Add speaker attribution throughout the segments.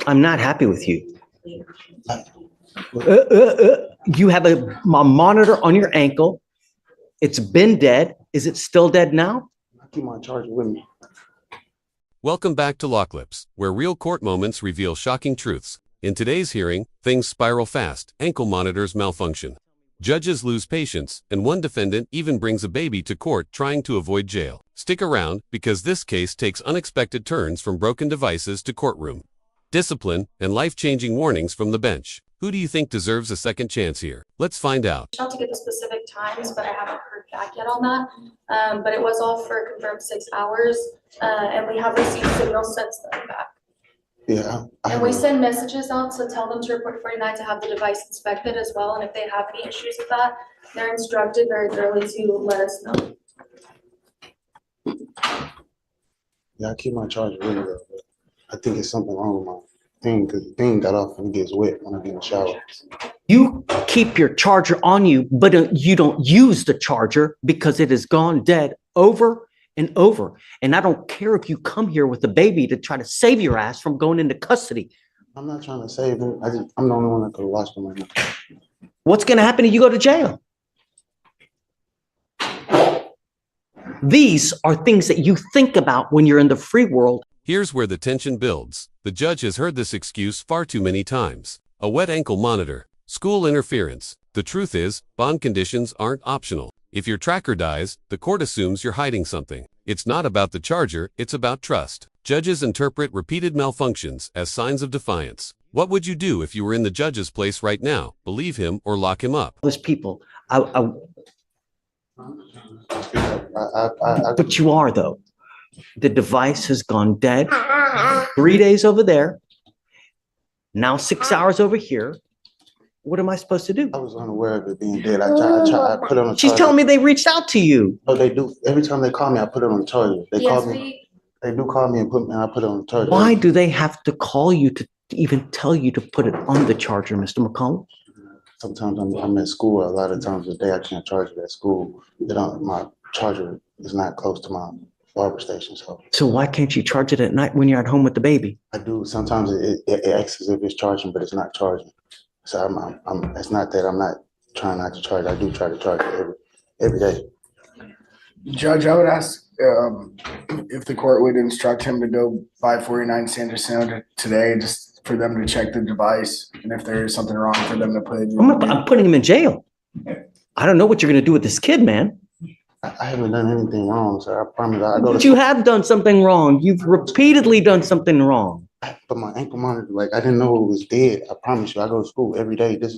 Speaker 1: I'm not happy with you. You have a monitor on your ankle. It's been dead. Is it still dead now?
Speaker 2: I keep my charger with me.
Speaker 3: Welcome back to Law Clips, where real court moments reveal shocking truths. In today's hearing, things spiral fast, ankle monitors malfunction. Judges lose patience, and one defendant even brings a baby to court trying to avoid jail. Stick around, because this case takes unexpected turns from broken devices to courtroom discipline and life-changing warnings from the bench. Who do you think deserves a second chance here? Let's find out.
Speaker 4: I to get the specific times, but I haven't heard back yet on that. But it was off for a confirmed 6 hours, and we have received signals since then back.
Speaker 2: Yeah.
Speaker 4: And we send messages out to tell them to report 49 to have the device inspected as well. And if they have any issues with that, they're instructed very thoroughly to let us know.
Speaker 2: Yeah, I keep my charger with me, but I think it's something wrong with my thing because the thing got off and it gets wet when I get in the shower.
Speaker 1: You keep your charger on you, but you don't use the charger because it has gone dead over and over. And I don't care if you come here with a baby to try to save your ass from going into custody.
Speaker 2: I'm not trying to save him. I'm the only one that could have watched him right now.
Speaker 1: What's going to happen if you go to jail? These are things that you think about when you're in the free world.
Speaker 3: Here's where the tension builds. The judge has heard this excuse far too many times. A wet ankle monitor, school interference. The truth is, bond conditions aren't optional. If your tracker dies, the court assumes you're hiding something. It's not about the charger, it's about trust. Judges interpret repeated malfunctions as signs of defiance. What would you do if you were in the judge's place right now? Believe him or lock him up?
Speaker 1: Those people, but you are, though. The device has gone dead. 3 days over there. Now 6 hours over here. What am I supposed to do?
Speaker 2: I was unaware of it being dead. I put it on the charger.
Speaker 1: She's telling me they reached out to you.
Speaker 2: Oh, they do. Every time they call me, I put it on the charger. They call me. They do call me and I put it on the charger.
Speaker 1: Why do they have to call you to even tell you to put it on the charger, Mr. McCollum?
Speaker 2: Sometimes I'm at school. A lot of times a day I can't charge it at school. My charger is not close to my barber station. So
Speaker 1: why can't you charge it at night when you're at home with the baby?
Speaker 2: I do. Sometimes it acts as if it's charging, but it's not charging. So it's not that I'm not trying not to charge. I do try to charge it every day.
Speaker 5: Judge, I would ask if the court would instruct him to go by 49 Sanderson today, just for them to check the device, and if there is something wrong, for them to put it in.
Speaker 1: I'm putting him in jail. I don't know what you're going to do with this kid, man.
Speaker 2: I haven't done anything wrong, sir. I promise.
Speaker 1: But you have done something wrong. You've repeatedly done something wrong.
Speaker 2: But my ankle monitor, I didn't know it was dead. I promise you, I go to school every day. This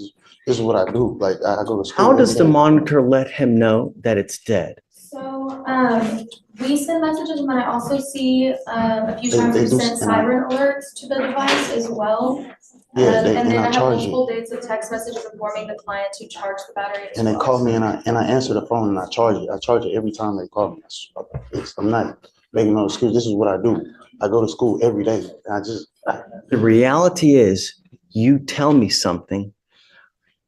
Speaker 2: is what I do. I go to school.
Speaker 1: How does the monitor let him know that it's dead?
Speaker 4: So we send messages, and then I also see a few times we send siren alerts to the device as well.
Speaker 2: Yeah,
Speaker 4: and then I have multiple dates of text messages informing the client to charge the battery.
Speaker 2: And they call me and I answer the phone and I charge it. I charge it every time they call me. I'm not making no excuse. This is what I do. I go to school every day. And
Speaker 1: the reality is you tell me something,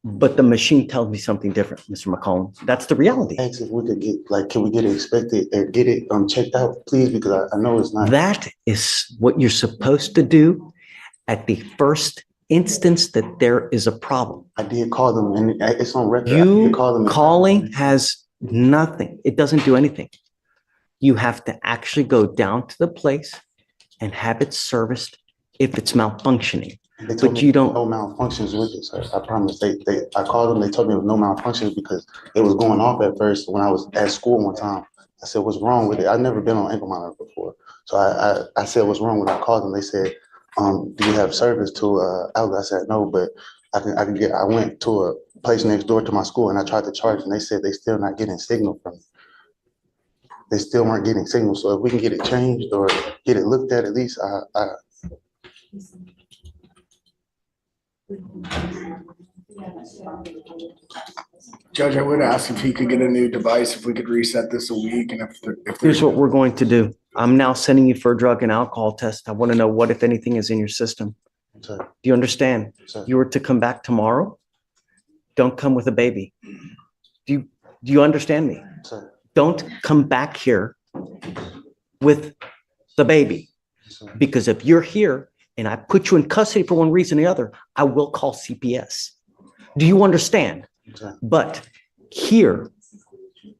Speaker 1: but the machine tells me something different, Mr. McCollum. That's the reality.
Speaker 2: Ask if we could get, can we get it inspected or get it checked out, please? Because I know it's not.
Speaker 1: That is what you're supposed to do at the first instance that there is a problem.
Speaker 2: I did call them and it's on record.
Speaker 1: You calling has nothing. It doesn't do anything. You have to actually go down to the place and have it serviced if it's malfunctioning. But you don't.
Speaker 2: No malfunctions with it, sir. I promise. I called them. They told me there was no malfunctions because it was going off at first when I was at school one time. I said, "What's wrong with it?" I've never been on ankle monitor before, so I said, "What's wrong?" When I called them, they said, "Do you have service to outlet?" I said, "No, but I can get." I went to a place next door to my school and I tried to charge, and they said they still not getting signal from me. They still weren't getting signal. So if we can get it changed or get it looked at least,
Speaker 5: Judge, I would ask if he could get a new device, if we could reset this a week, and if
Speaker 1: Here's what we're going to do. I'm now sending you for a drug and alcohol test. I want to know what, if anything, is in your system.
Speaker 2: Sir.
Speaker 1: Do you understand?
Speaker 2: Sir.
Speaker 1: You were to come back tomorrow. Don't come with a baby. Do you understand me?
Speaker 2: Sir.
Speaker 1: Don't come back here with the baby.
Speaker 2: Yes, sir.
Speaker 1: Because if you're here and I put you in custody for one reason or the other, I will call CPS. Do you understand?
Speaker 2: Exactly.
Speaker 1: But here,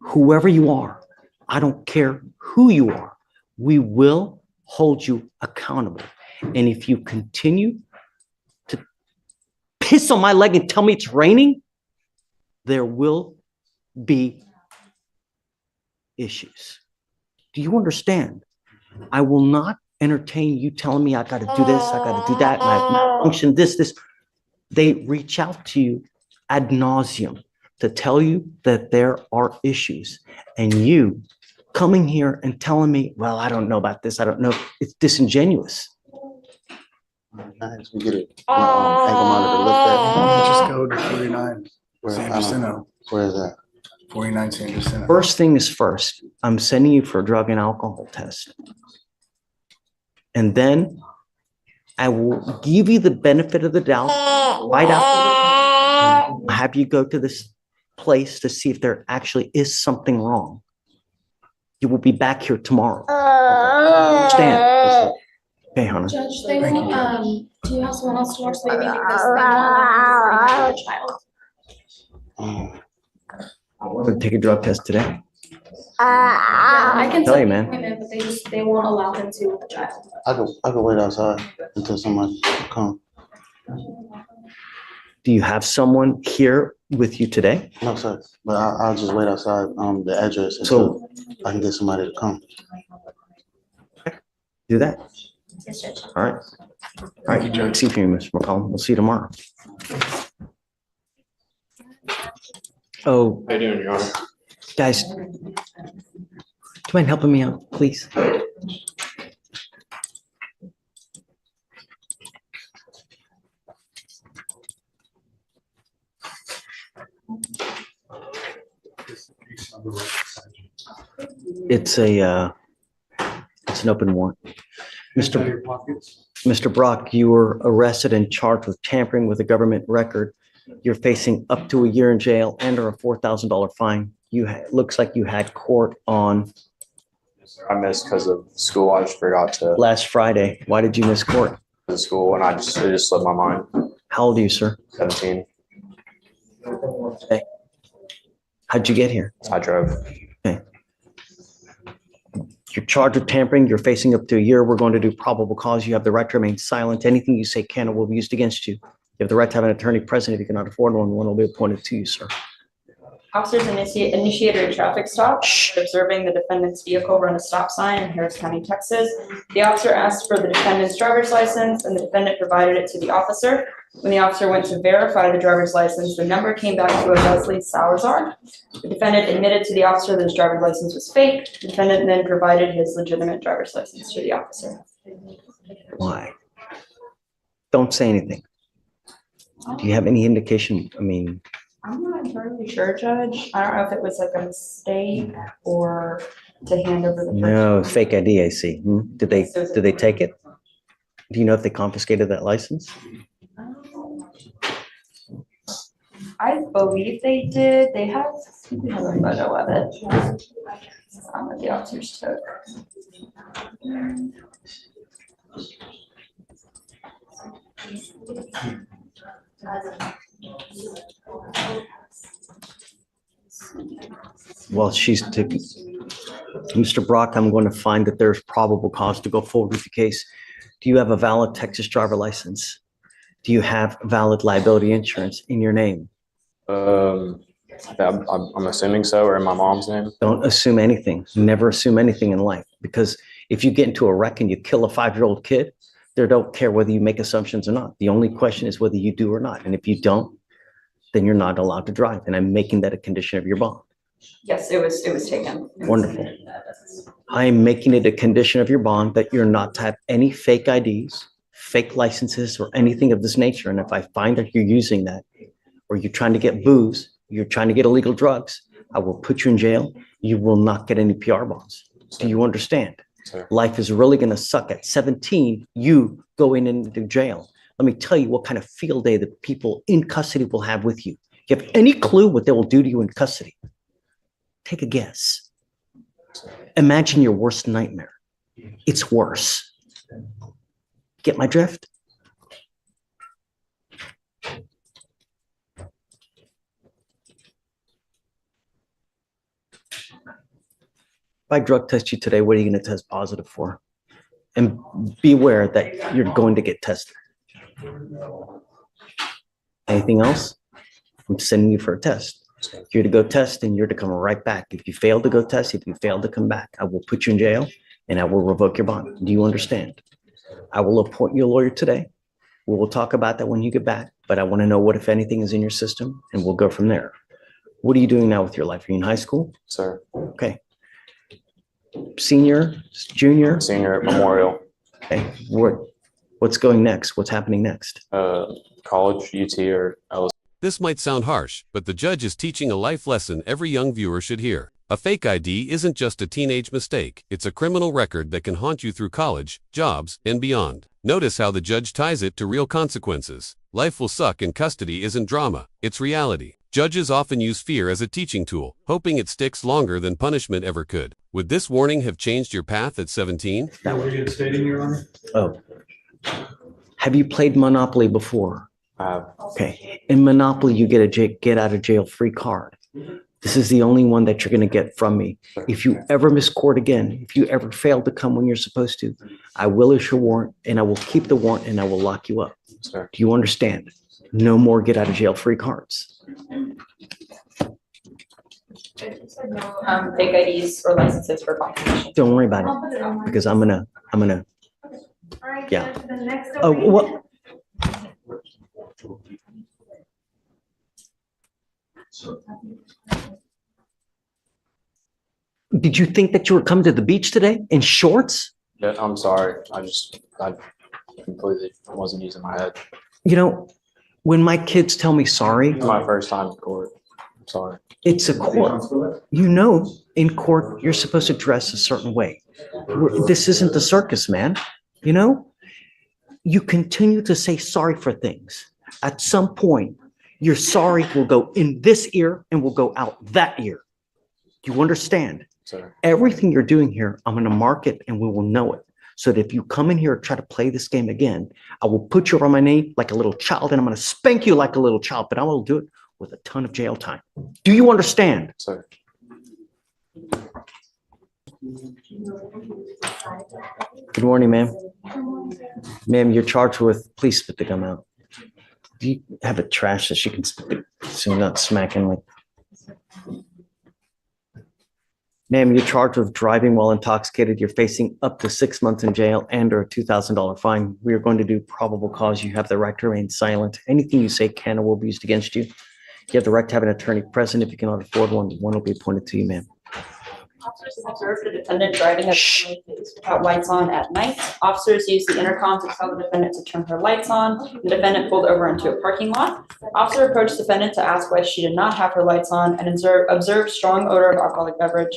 Speaker 1: whoever you are, I don't care who you are, we will hold you accountable. And if you continue to piss on my leg and tell me it's raining, there will be issues. Do you understand? I will not entertain you telling me I got to do this, I got to do that, my malfunction, this. They reach out to you ad nauseum to tell you that there are issues. And you coming here and telling me, well, I don't know about this, I don't know, it's disingenuous.
Speaker 2: Nice, we get it. Ankle monitor looked
Speaker 5: Just go to 49 Sanderson.
Speaker 2: where is that?
Speaker 5: 49 Sanderson.
Speaker 1: First thing is first, I'm sending you for a drug and alcohol test. And then I will give you the benefit of the doubt right after. I'll have you go to this place to see if there actually is something wrong. You will be back here tomorrow. Understand? Okay, honey.
Speaker 4: Judge, they won't, do you have someone else to watch the baby because they won't allow him to bring the child?
Speaker 2: Oh,
Speaker 1: I'm gonna take a drug test today.
Speaker 4: Yeah, I can
Speaker 1: Tell
Speaker 4: set
Speaker 1: you,
Speaker 4: the
Speaker 1: man.
Speaker 4: appointment, but they won't allow him to with the child.
Speaker 2: I could wait outside until somebody come.
Speaker 1: Do you have someone here with you today?
Speaker 2: No, sir, but I'll just wait outside, the address
Speaker 1: So-
Speaker 2: until I can get somebody to come.
Speaker 1: Do that.
Speaker 4: Yes, Judge.
Speaker 1: All right. All right, Judge. See you, Mr. McCollum. We'll see you tomorrow. Oh,
Speaker 6: How you doing, Your Honor?
Speaker 1: guys, do you mind helping me out, please? It's an open warrant. Mr. Brock, you were arrested and charged with tampering with a government record. You're facing up to a year in jail and or a $4,000 fine. Looks like you had court on
Speaker 6: I missed because of school. I just forgot to
Speaker 1: last Friday. Why did you miss court?
Speaker 6: the school and it just slipped my mind.
Speaker 1: How old are you, sir?
Speaker 6: 17.
Speaker 1: How'd you get here?
Speaker 6: I drove.
Speaker 1: You're charged with tampering. You're facing up to a year. We're going to do probable cause. You have the right to remain silent. Anything you say can or will be used against you. You have the right to have an attorney present. If you cannot afford one will be appointed to you, sir.
Speaker 7: Officers initiated a traffic stop, observing the defendant's vehicle run a stop sign in Harris County, Texas. The officer asked for the defendant's driver's license and the defendant provided it to the officer. When the officer went to verify the driver's license, the number came back to a Leslie Salazar. The defendant admitted to the officer that his driver's license was fake. The defendant then provided his legitimate driver's license to the officer.
Speaker 1: Why? Don't say anything. Do you have any indication? I mean,
Speaker 7: I'm not entirely sure, Judge. I don't know if it was like a mistake or to hand over the.
Speaker 1: no, fake ID, I see. Did they take it? Do you know if they confiscated that license?
Speaker 7: I believe they did. They have a photo of it. That the officers took.
Speaker 1: Well, Mr. Brock, I'm going to find that there's probable cause to go forward with the case. Do you have a valid Texas driver license? Do you have valid liability insurance in your name?
Speaker 6: I'm assuming so, or in my mom's name.
Speaker 1: Don't assume anything. Never assume anything in life, because if you get into a wreck and you kill a 5-year-old kid, they don't care whether you make assumptions or not. The only question is whether you do or not. And if you don't, then you're not allowed to drive. And I'm making that a condition of your bond.
Speaker 7: Yes, it was taken.
Speaker 1: Wonderful. I am making it a condition of your bond that you're not to have any fake IDs, fake licenses, or anything of this nature. And if I find that you're using that, or you're trying to get booze, you're trying to get illegal drugs, I will put you in jail. You will not get any PR bonds. Do you understand?
Speaker 6: Sir.
Speaker 1: Life is really going to suck. At 17, you going into jail. Let me tell you what kind of field day the people in custody will have with you. You have any clue what they will do to you in custody? Take a guess. Imagine your worst nightmare. It's worse. Get my drift? If I drug test you today, what are you going to test positive for? And be aware that you're going to get tested. Anything else? I'm sending you for a test. You're to go test and you're to come right back. If you fail to go test, if you fail to come back, I will put you in jail and I will revoke your bond. Do you understand? I will appoint you a lawyer today. We will talk about that when you get back, but I want to know what, if anything, is in your system and we'll go from there. What are you doing now with your life? Are you in high school?
Speaker 6: Sir,
Speaker 1: Okay. Senior, junior?
Speaker 6: senior at Memorial,
Speaker 1: Okay. What's going next? What's happening next?
Speaker 6: college, UT or LSU.
Speaker 3: This might sound harsh, but the judge is teaching a life lesson every young viewer should hear. A fake ID isn't just a teenage mistake. It's a criminal record that can haunt you through college, jobs, and beyond. Notice how the judge ties it to real consequences. Life will suck in custody isn't drama, it's reality. Judges often use fear as a teaching tool, hoping it sticks longer than punishment ever could. Would this warning have changed your path at 17?
Speaker 8: Reinstating, Your Honor?
Speaker 1: Oh. Have you played Monopoly before? Okay. In Monopoly, you get a get out of jail free card. This is the only one that you're going to get from me. If you ever miss court again, if you ever fail to come when you're supposed to, I will issue a warrant and I will keep the warrant and I will lock you up.
Speaker 6: Sir.
Speaker 1: Do you understand? No more get out of jail free cards.
Speaker 7: Fake IDs or licenses for confirmation.
Speaker 1: Don't worry about it because I'm gonna, yeah. Oh, what? Did you think that you were coming to the beach today in shorts?
Speaker 6: Yeah, I'm sorry. I completely wasn't using my head.
Speaker 1: You know, when my kids tell me sorry,
Speaker 6: It's my first time in court. I'm sorry.
Speaker 1: it's a court. You know, in court, you're supposed to dress a certain way. This isn't the circus, man. You know, you continue to say sorry for things. At some point, your sorry will go in this ear and will go out that ear. Do you understand?
Speaker 6: Sir.
Speaker 1: Everything you're doing here, I'm going to mark it and we will know it. So that if you come in here and try to play this game again, I will put you on my knee like a little child and I'm going to spank you like a little child, but I will do it with a ton of jail time. Do you understand?
Speaker 6: Sir.
Speaker 1: Good morning, ma'am. Ma'am, you're charged with, please spit the gum out. Do you have a trash that she can spit the, so you're not smacking like. Ma'am, you're charged with driving while intoxicated. You're facing up to 6 months in jail and or a $2,000 fine. We are going to do probable cause. You have the right to remain silent. Anything you say can or will be used against you. You have the right to have an attorney present. If you cannot afford one, one will be appointed to you, ma'am.
Speaker 7: Officers observed the defendant driving without lights on at night. Officers used the intercom to tell the defendant to turn her lights on. The defendant pulled over into a parking lot. Officer approached defendant to ask why she did not have her lights on and observed strong odor of alcoholic beverage.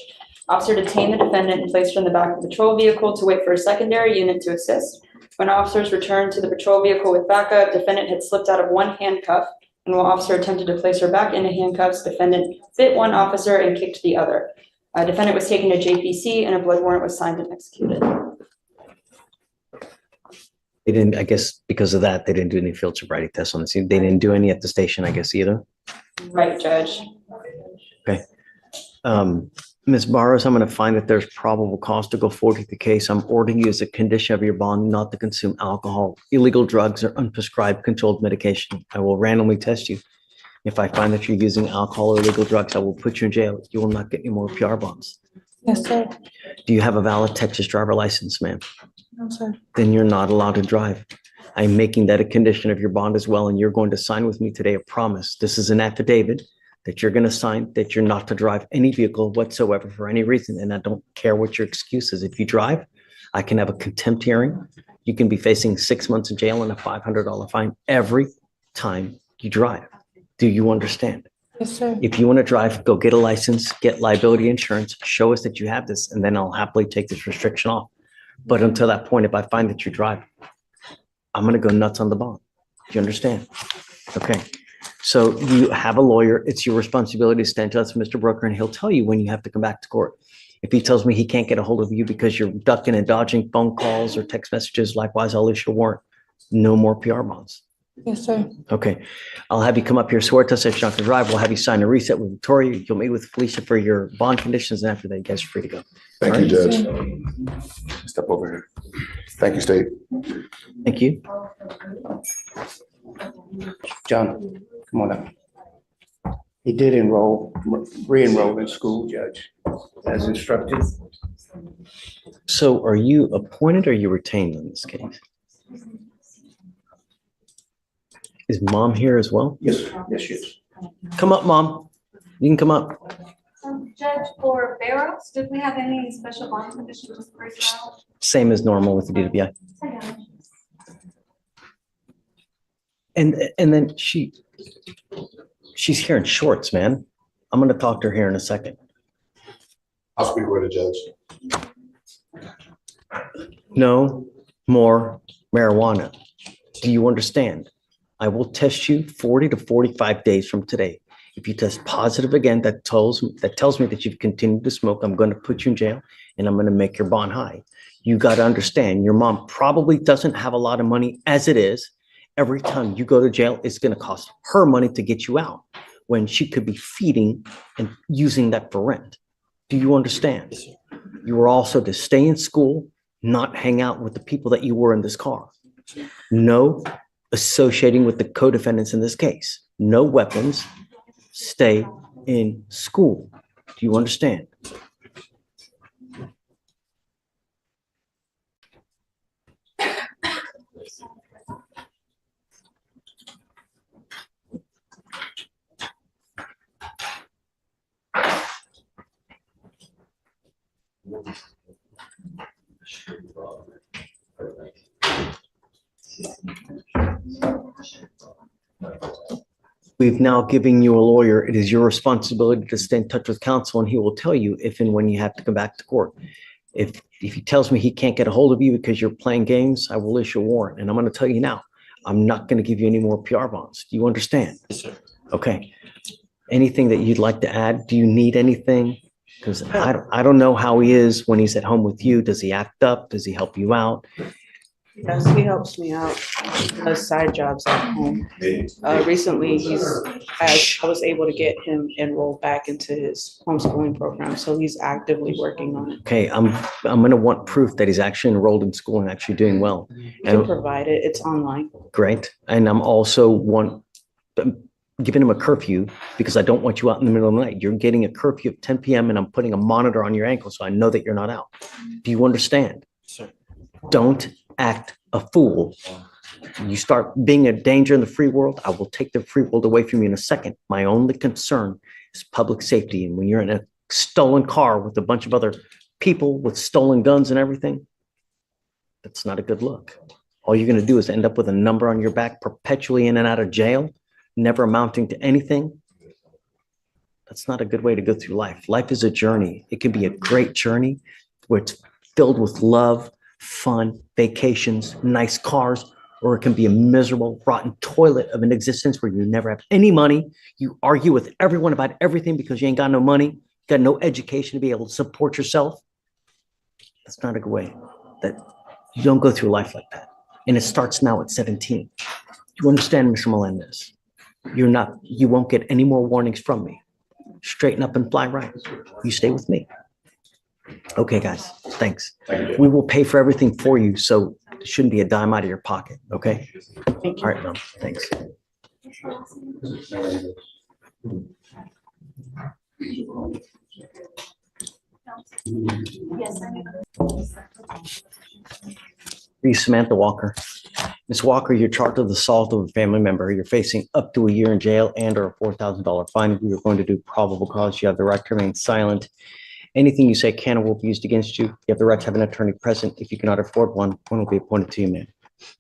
Speaker 7: Officer detained the defendant and placed her in the back of the patrol vehicle to wait for a secondary unit to assist. When officers returned to the patrol vehicle with backup, defendant had slipped out of one handcuff, and while officer attempted to place her back into handcuffs, defendant bit one officer and kicked the other. Defendant was taken to JPC and a blood warrant was signed and executed.
Speaker 1: They didn't, I guess because of that, they didn't do any field sobriety tests on the scene. They didn't do any at the station, I guess, either.
Speaker 7: Right, Judge.
Speaker 1: Okay. Ms. Barros, I'm going to find that there's probable cause to go forward with the case. I'm ordering you as a condition of your bond not to consume alcohol, illegal drugs, or unprescribed controlled medication. I will randomly test you. If I find that you're using alcohol or illegal drugs, I will put you in jail. You will not get any more PR bonds.
Speaker 9: Yes, sir.
Speaker 1: Do you have a valid Texas driver license, ma'am?
Speaker 9: No, sir.
Speaker 1: Then you're not allowed to drive. I'm making that a condition of your bond as well, and you're going to sign with me today a promise. This is an affidavit that you're going to sign that you're not to drive any vehicle whatsoever for any reason, and I don't care what your excuse is. If you drive, I can have a contempt hearing. You can be facing 6 months in jail and a $500 fine every time you drive. Do you understand?
Speaker 9: Yes, sir.
Speaker 1: If you want to drive, go get a license, get liability insurance, show us that you have this, and then I'll happily take this restriction off. But until that point, if I find that you drive, I'm going to go nuts on the bond. Do you understand? Okay. So you have a lawyer. It's your responsibility to stand to us, Mr. Brooker, and he'll tell you when you have to come back to court. If he tells me he can't get a hold of you because you're ducking and dodging phone calls or text messages, likewise, I'll issue a warrant. No more PR bonds.
Speaker 8: Yes, sir.
Speaker 1: Okay. I'll have you come up here, swear testify not to drive. We'll have you sign a reset with Victoria. You'll meet with Felicia for your bond conditions. And after that, you guys are free to go.
Speaker 9: Thank
Speaker 1: All
Speaker 9: you,
Speaker 1: right.
Speaker 9: Judge. Step over here. Thank you, State.
Speaker 1: Thank you.
Speaker 10: John, come on up. He did re-enroll in school, Judge, as instructed.
Speaker 1: So are you appointed or are you retained in this case? Is mom here as well?
Speaker 10: Yes, yes, she is.
Speaker 1: Come up, mom. You can come up.
Speaker 11: Judge, for Barrows, did we have any special bond conditions for a trial?
Speaker 1: Same as normal with the DWI. And then she's here in shorts, man. I'm gonna talk to her here in a second.
Speaker 9: I'll speak with the judge.
Speaker 1: No more marijuana. Do you understand? I will test you 40 to 45 days from today. If you test positive again, that tells me that you've continued to smoke. I'm going to put you in jail and I'm going to make your bond high. You got to understand, your mom probably doesn't have a lot of money as it is. Every time you go to jail, it's going to cost her money to get you out when she could be feeding and using that for rent. Do you understand? You were also to stay in school, not hang out with the people that you were in this car. No associating with the co-defendants in this case. No weapons. Stay in school. Do you understand? We've now given you a lawyer. It is your responsibility to stay in touch with counsel, and he will tell you if and when you have to come back to court. If he tells me he can't get a hold of you because you're playing games, I will issue a warrant. And I'm going to tell you now, I'm not going to give you any more PR bonds. Do you understand? Yes, sir. Okay. Anything that you'd like to add? Do you need anything? Because I don't know how he is when he's at home with you. Does he act up? Does he help you out?
Speaker 8: Yes, he helps me out. He does side jobs at home. Recently, I was able to get him enrolled back into his homeschooling program, so he's actively working on it.
Speaker 1: Okay, I'm going to want proof that he's actually enrolled in school and actually doing well.
Speaker 8: You can provide it. It's online.
Speaker 1: Great. And I'm also giving him a curfew because I don't want you out in the middle of the night. You're getting a curfew at 10 p.m. and I'm putting a monitor on your ankle so I know that you're not out. Do you understand? Sir. Don't act a fool. You start being a danger in the free world, I will take the free world away from you in a second. My only concern is public safety. And when you're in a stolen car with a bunch of other people with stolen guns and everything, that's not a good look. All you're going to do is end up with a number on your back, perpetually in and out of jail, never amounting to anything. That's not a good way to go through life. Life is a journey. It can be a great journey where it's filled with love, fun, vacations, nice cars, or it can be a miserable, rotten toilet of an existence where you never have any money. You argue with everyone about everything because you ain't got no money, you got no education to be able to support yourself. That's not a good way. That you don't go through life like that. And it starts now at 17. You understand, Mr. Melendez? You won't get any more warnings from me. Straighten up and fly right. You stay with me. Okay, guys, thanks. We will pay for everything for you, so it shouldn't be a dime out of your pocket, okay?
Speaker 8: Thank you.
Speaker 1: All right, Mom, thanks.
Speaker 11: Yes,
Speaker 1: Please, Samantha Walker. Ms. Walker, you're charged with assault of a family member. You're facing up to a year in jail and or a $4,000 fine. We are going to do probable cause. You have the right to remain silent. Anything you say can or will be used against you. You have the right to have an attorney present. If you cannot afford one will be appointed to you, ma'am.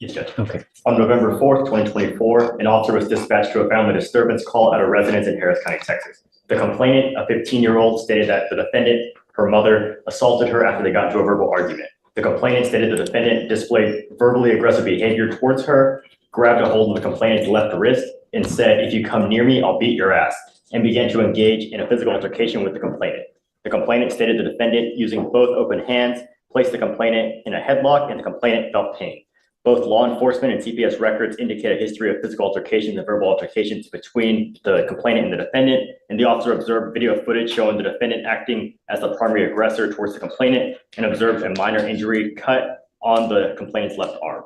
Speaker 12: Yes, Judge.
Speaker 1: Okay.
Speaker 12: On November 4th, 2024, an officer was dispatched to a family disturbance call at a residence in Harris County, Texas. The complainant, a 15-year-old, stated that the defendant, her mother, assaulted her after they got into a verbal argument. The complainant stated the defendant displayed verbally aggressive behavior towards her, grabbed a hold of the complainant's left wrist, and said, "If you come near me, I'll beat your ass," and began to engage in a physical altercation with the complainant. The complainant stated the defendant, using both open hands, placed the complainant in a headlock and the complainant felt pain. Both law enforcement and CPS records indicate a history of physical altercations and verbal altercations between the complainant and the defendant, and the officer observed video footage showing the defendant acting as the primary aggressor towards the complainant and observed a minor injury cut on the complainant's left arm.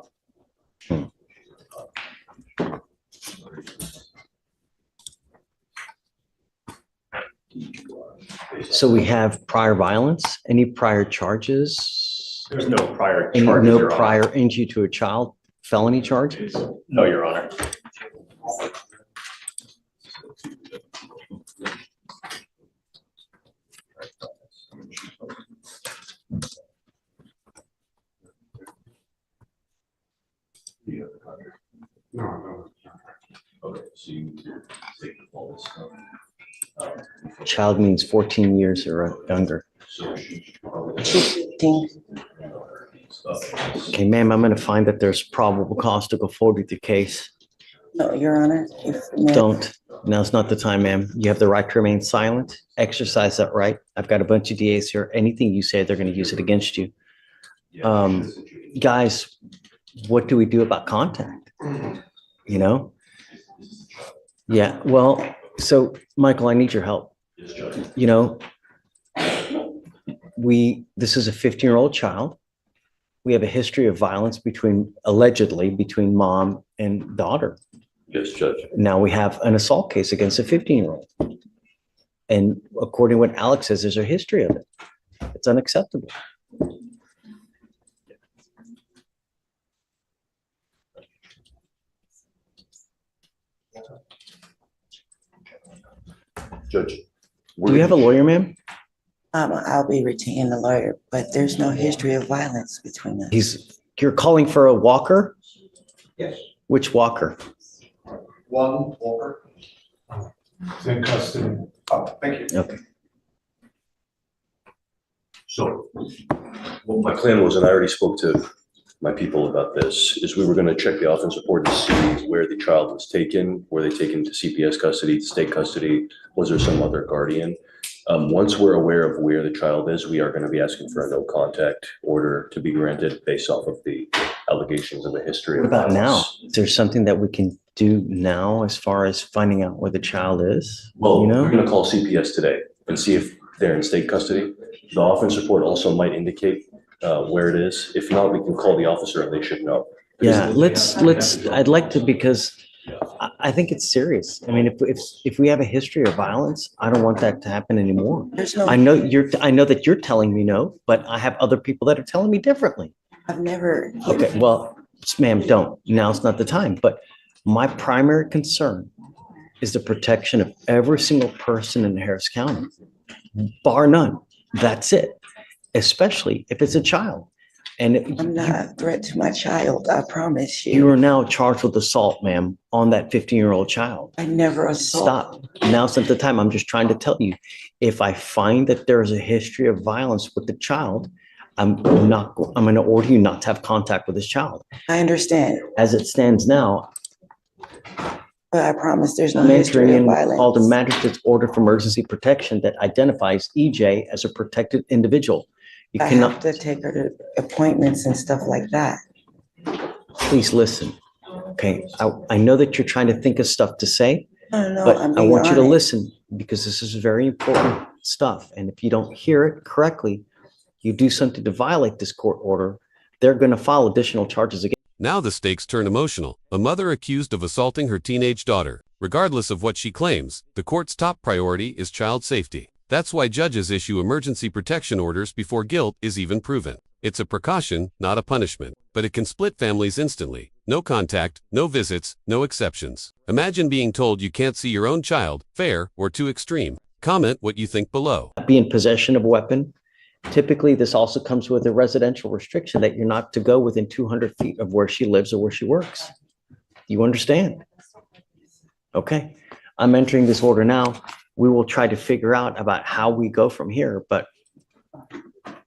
Speaker 1: So we have prior violence, any prior charges?
Speaker 12: There's no prior
Speaker 1: Any-
Speaker 12: charges,
Speaker 1: No
Speaker 12: Your Honor.
Speaker 1: prior injury to a child, felony charges?
Speaker 12: No, Your Honor.
Speaker 1: Child means 14 years or younger. Okay, ma'am, I'm gonna find that there's probable cause to go forward with your case.
Speaker 13: No, Your Honor.
Speaker 1: Don't. Now's not the time, ma'am. You have the right to remain silent. Exercise that right. I've got a bunch of DAs here. Anything you say, they're gonna use it against you. Guys, what do we do about contact? You know? Yeah, well, so Michael, I need your help. You know, this is a 15-year-old child. We have a history of violence allegedly between mom and daughter.
Speaker 9: Yes, Judge.
Speaker 1: Now we have an assault case against a 15-year-old. And according to what Alex says, there's a history of it. It's unacceptable.
Speaker 9: Judge.
Speaker 1: Do we have a lawyer, ma'am?
Speaker 13: I'll be retaining a lawyer, but there's no history of violence between us.
Speaker 1: You're calling for a walker?
Speaker 14: Yes.
Speaker 1: Which walker?
Speaker 14: One Walker. It's in custody. Oh, thank you.
Speaker 1: Okay.
Speaker 9: So what my plan was, and I already spoke to my people about this, is we were going to check the offense report to see where the child was taken. Were they taken to CPS custody, state custody? Was there some other guardian? Once we're aware of where the child is, we are going to be asking for a no contact order to be granted based off of the allegations of a history of
Speaker 1: What about now?
Speaker 9: violence.
Speaker 1: Is there something that we can do now as far as finding out where the child is?
Speaker 9: Well,
Speaker 1: You know?
Speaker 9: we're going to call CPS today and see if they're in state custody. The offense report also might indicate where it is. If not, we can call the officer and they should know.
Speaker 1: Yeah, I'd like to, because I think it's serious. I mean, if we have a history of violence, I don't want that to happen anymore.
Speaker 13: There's no,
Speaker 1: I know that you're telling me no, but I have other people that are telling me differently.
Speaker 13: I've never.
Speaker 1: Okay, well, ma'am, don't. Now's not the time. But my primary concern is the protection of every single person in Harris County, bar none. That's it, especially if it's a child. And
Speaker 13: I'm not a threat to my child, I promise you.
Speaker 1: you are now charged with assault, ma'am, on that 15-year-old child.
Speaker 13: I never assault.
Speaker 1: Stop. Now's not the time. I'm just trying to tell you, if I find that there is a history of violence with the child, I'm going to order you not to have contact with this child.
Speaker 13: I understand,
Speaker 1: As it stands now,
Speaker 13: but I promise there's no
Speaker 1: I'm entering
Speaker 13: history of
Speaker 1: in called a
Speaker 13: violence.
Speaker 1: magistrate's order for emergency protection that identifies EJ as a protected individual. You
Speaker 13: I have
Speaker 1: cannot,
Speaker 13: to take her to appointments and stuff like that.
Speaker 1: please listen. Okay, I know that you're trying to think of stuff to say,
Speaker 13: No,
Speaker 1: but
Speaker 13: I'm
Speaker 1: I
Speaker 13: being
Speaker 1: want you to
Speaker 13: honest.
Speaker 1: listen, because this is very important stuff. And if you don't hear it correctly, you do something to violate this court order, they're going to file additional charges against.
Speaker 3: Now the stakes turn emotional. A mother accused of assaulting her teenage daughter. Regardless of what she claims, the court's top priority is child safety. That's why judges issue emergency protection orders before guilt is even proven. It's a precaution, not a punishment, but it can split families instantly. No contact, no visits, no exceptions. Imagine being told you can't see your own child, fair or too extreme. Comment what you think below.
Speaker 1: Be in possession of a weapon. Typically, this also comes with a residential restriction that you're not to go within 200 feet of where she lives or where she works. You understand? Okay, I'm entering this order now. We will try to figure out about how we go from here, but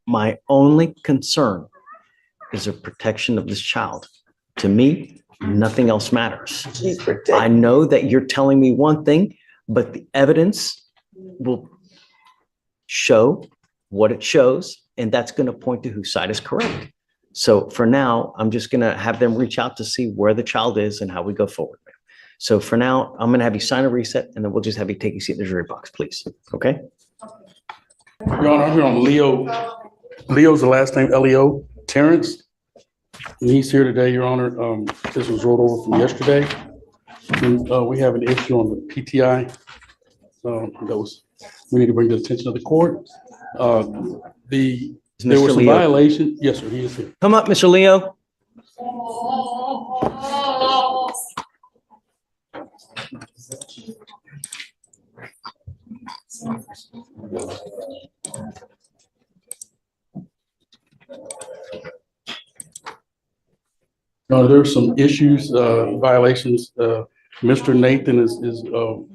Speaker 1: my only concern is the protection of this child. To me, nothing else matters.
Speaker 13: She's protected.
Speaker 1: I know that you're telling me one thing, but the evidence will show what it shows, and that's going to point to whose side is correct. So for now, I'm just going to have them reach out to see where the child is and how we go forward. So for now, I'm going to have you sign a reset, and then we'll just have you take a seat in the jury box, please. Okay?
Speaker 15: Your Honor, I'm here on Leo. Leo's the last name, Leo Terrence. And he's here today, Your Honor. This was rolled over from yesterday. And we have an issue on the PTI. We need to bring to the attention of the court. There was some violation. Yes, sir, he is here.
Speaker 1: Come up, Mr. Leo.
Speaker 15: There are some issues, violations. Mr. Nathan is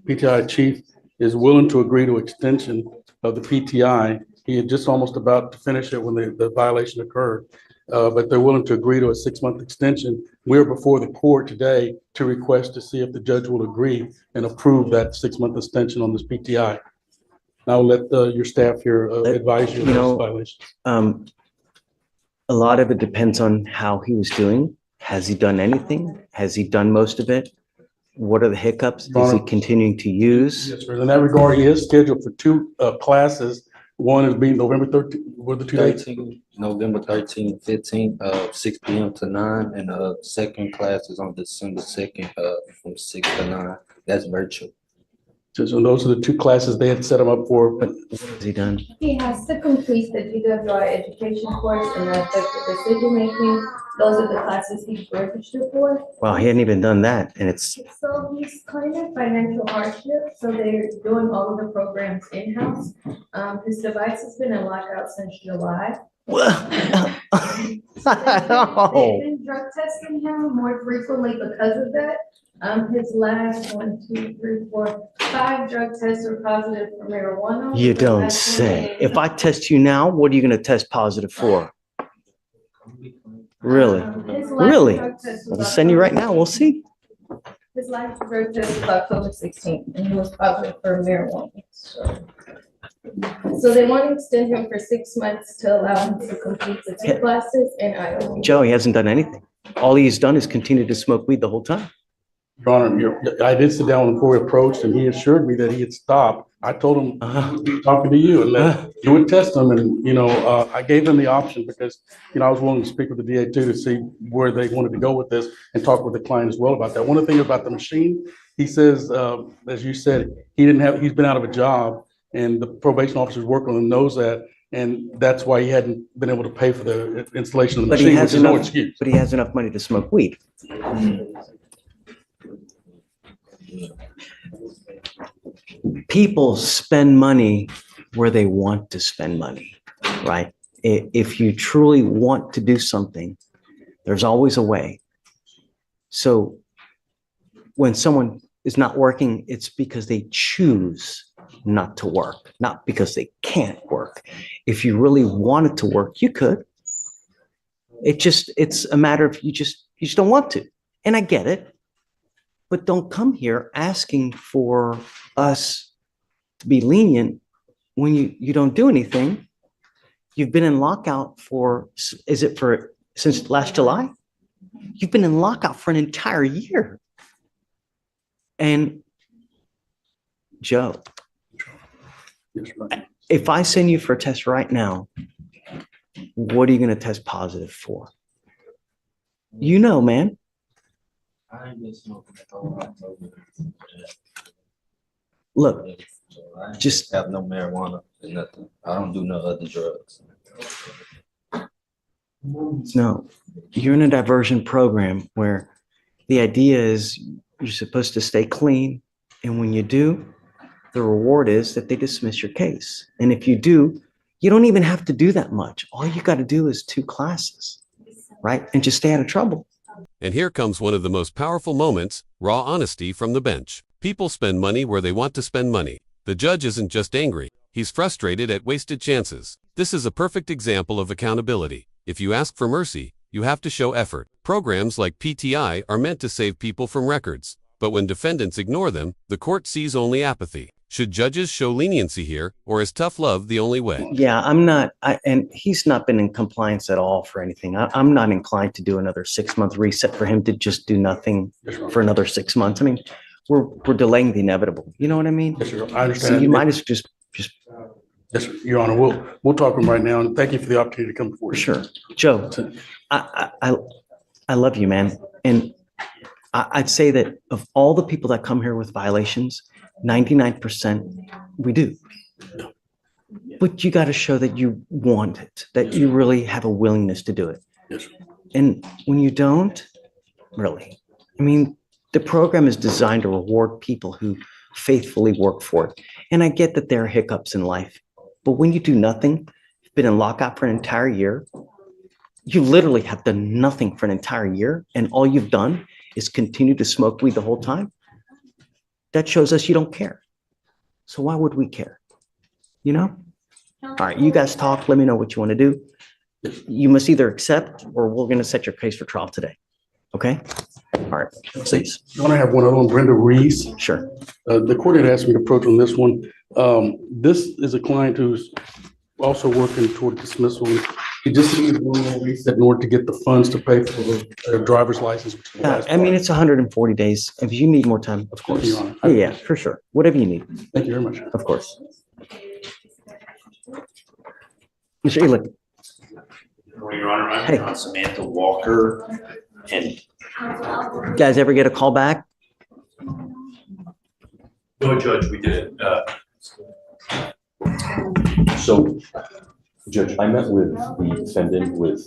Speaker 15: PTI chief is willing to agree to extension of the PTI. He had just almost about to finish it when the violation occurred, but they're willing to agree to a 6-month extension. We're before the court today to request to see if the judge will agree and approve that 6-month extension on this PTI. I'll let your staff here advise you on those violations.
Speaker 1: A lot of it depends on how he was doing. Has he done anything? Has he done most of it? What are the hiccups? Is he continuing to use?
Speaker 15: Yes, sir. In that regard, he is scheduled for 2 classes. One is being November 13th. What are the 2 dates?
Speaker 16: November 13th, 15th, 6 p.m. to 9, and second class is on December 2nd, from 6 to 9. That's virtual.
Speaker 15: So those are the 2 classes they had set him up for.
Speaker 1: What has he done?
Speaker 17: He has to complete the DWI education course and the effective decision making. Those are the classes he's registered for.
Speaker 1: Wow, he hadn't even done that, and it's.
Speaker 17: So he's claiming financial hardship, so they're doing all of the programs in-house. His device has been in lockout since July. They've been drug testing him more frequently because of that. His last 5 drug tests are positive for marijuana.
Speaker 1: You don't say. If I test you now, what are you going to test positive for? Really? Really? I'll send you right now. We'll see.
Speaker 17: His last drug test was October 16th, and he was positive for marijuana. So they want to extend him for 6 months to allow him to complete the 2 classes in Iowa.
Speaker 1: Joe, he hasn't done anything. All he's done is continue to smoke weed the whole time.
Speaker 15: Your Honor, I did sit down before he approached, and he assured me that he had stopped. I told him to be talking to you and that you would test him. And, I gave them the option because, I was willing to speak with the DA too to see where they wanted to go with this and talk with the client as well about that. One of the things about the machine, he says, as you said, he's been out of a job, and the probation officer's working on him, knows that. And that's why he hadn't been able to pay for the installation of the machine, which is no excuse.
Speaker 1: But he has enough money to smoke weed. People spend money where they want to spend money, right? If you truly want to do something, there's always a way. So when someone is not working, it's because they choose not to work, not because they can't work. If you really wanted to work, you could. It's a matter of you just don't want to. And I get it. But don't come here asking for us to be lenient when you don't do anything. You've been in lockout since last July? You've been in lockout for an entire year. And Joe, if I send you for a test right now, what are you going to test positive for? Man.
Speaker 16: I ain't been smoking at all.
Speaker 1: Look,
Speaker 16: I just have no marijuana and nothing. I don't do no other drugs.
Speaker 1: No, you're in a diversion program where the idea is you're supposed to stay clean. And when you do, the reward is that they dismiss your case. And if you do, you don't even have to do that much. All you got to do is 2 classes, right? And just stay out of trouble.
Speaker 3: And here comes one of the most powerful moments, raw honesty from the bench. People spend money where they want to spend money. The judge isn't just angry, he's frustrated at wasted chances. This is a perfect example of accountability. If you ask for mercy, you have to show effort. Programs like PTI are meant to save people from records. But when defendants ignore them, the court sees only apathy. Should judges show leniency here, or is tough love the only way?
Speaker 1: Yeah, I'm not, and he's not been in compliance at all for anything. I'm not inclined to do another 6-month reset for him to just do nothing for another 6 months. I mean, we're delaying the inevitable. You know what I mean?
Speaker 15: Yes, sir. I
Speaker 1: So
Speaker 15: understand.
Speaker 1: you might as just
Speaker 15: Yes, sir. Your Honor, we'll talk to him right now, and thank you for the opportunity to come before
Speaker 1: for
Speaker 15: you.
Speaker 1: sure. Joe, I love you, man. And I'd say that of all the people that come here with violations, 99% we do. But you got to show that you want it, that you really have a willingness to do it.
Speaker 15: Yes, sir.
Speaker 1: And when you don't, really, I mean, the program is designed to reward people who faithfully work for it. And I get that there are hiccups in life, but when you do nothing, you've been in lockout for an entire year, you literally have done nothing for an entire year, and all you've done is continue to smoke weed the whole time. That shows us you don't care. So why would we care? You know? All right, you guys talk. Let me know what you want to do. You must either accept or we're going to set your case for trial today. Okay? All right, please.
Speaker 15: I want to have one other one, Brenda Reese.
Speaker 1: Sure.
Speaker 15: The court had asked me to approach on this one. This is a client who's also working toward dismissal. He just needs one more reset in order to get the funds to pay for the driver's license. Which is the last
Speaker 1: I mean,
Speaker 15: part.
Speaker 1: it's 140 days. If you need more time, of course.
Speaker 15: Your Honor.
Speaker 1: Yeah, for sure. Whatever you need.
Speaker 15: Thank you very much.
Speaker 1: Of course. Mr. Elick.
Speaker 18: Your Honor, I'm
Speaker 1: Hey.
Speaker 18: John Samantha Walker, and
Speaker 1: Guys ever get a call back?
Speaker 9: No, Judge, we did it. So, Judge, I met with the defendant with